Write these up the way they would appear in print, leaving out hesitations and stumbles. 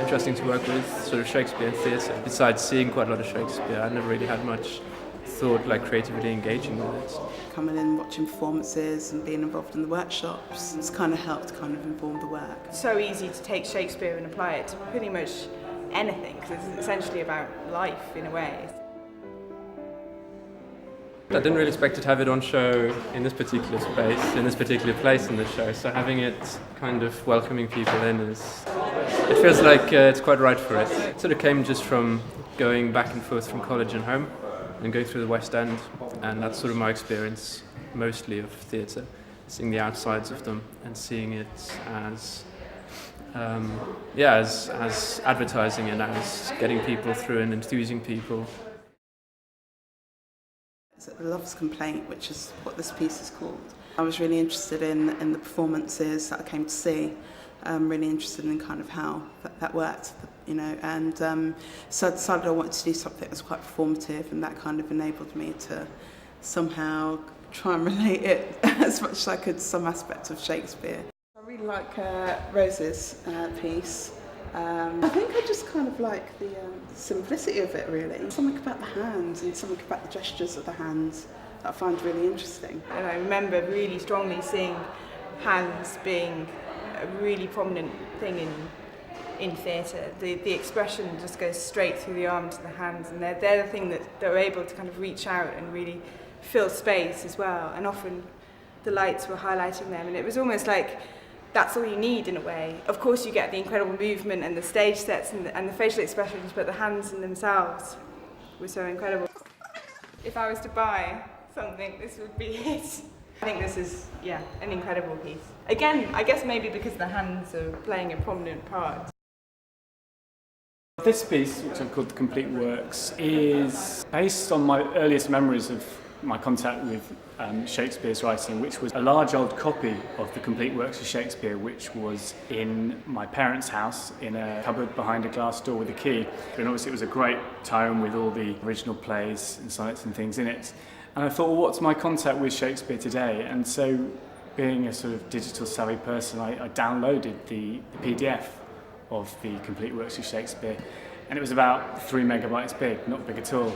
interesting to work with sort of Shakespeare theatre. Besides seeing quite a lot of Shakespeare, I never really had much thought like creatively engaging with it. Coming in, watching performances and being involved in the workshops, it's kind of helped kind of inform the work. So easy to take Shakespeare and apply it to pretty much anything, because it's essentially about life in a way. I didn't really expect to have it on show in this particular space, in this particular place in the show, so having it kind of welcoming people in it feels like it's quite right for it. It sort of came just from going back and forth from college and home and going through the West End, and that's sort of my experience mostly of theatre, seeing the outsides of them and seeing it as as advertising and as getting people through and enthusing people. The Lover's Complaint, which is what this piece is called. I was really interested in the performances that I came to see. Really interested in kind of how that worked, you know, and so I decided I wanted to do something that was quite performative, and that kind of enabled me to somehow try and relate it as much as I could to some aspect of Shakespeare. I really like Rose's piece. I think I just kind of like the simplicity of it, really. Something about the hands and something about the gestures of the hands that I find really interesting. And I remember really strongly seeing hands being a really prominent thing in theatre. The expression just goes straight through the arm to the hands, and they're the thing that they're able to kind of reach out and really fill space as well. And often the lights were highlighting them, and it was almost like that's all you need in a way. Of course you get the incredible movement and the stage sets and the facial expressions, but the hands in themselves were so incredible. If I was to buy something, this would be it. I think this is, an incredible piece. Again, I guess maybe because the hands are playing a prominent part. This piece, which I've called The Complete Works, is based on my earliest memories of my contact with Shakespeare's writing, which was a large old copy of The Complete Works of Shakespeare, which was in my parents' house in a cupboard behind a glass door with a key. And obviously it was a great tome with all the original plays and sonnets and things in it. And I thought, well, what's my contact with Shakespeare today? And so, being a sort of digital savvy person, I downloaded the PDF of The Complete Works of Shakespeare, and it was about 3 megabytes big, not big at all.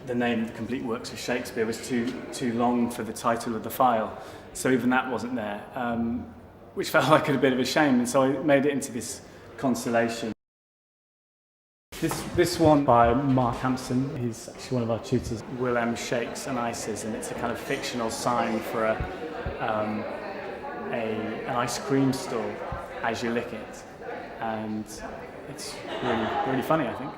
The name The Complete Works of Shakespeare was too long for the title of the file, so even that wasn't there, which felt like a bit of a shame, and so I made it into this constellation. This one by Mark Hampson, he's actually one of our tutors. Will shakes and ices, and it's a kind of fictional sign for an ice cream stall as you lick it, and it's really, really funny, I think.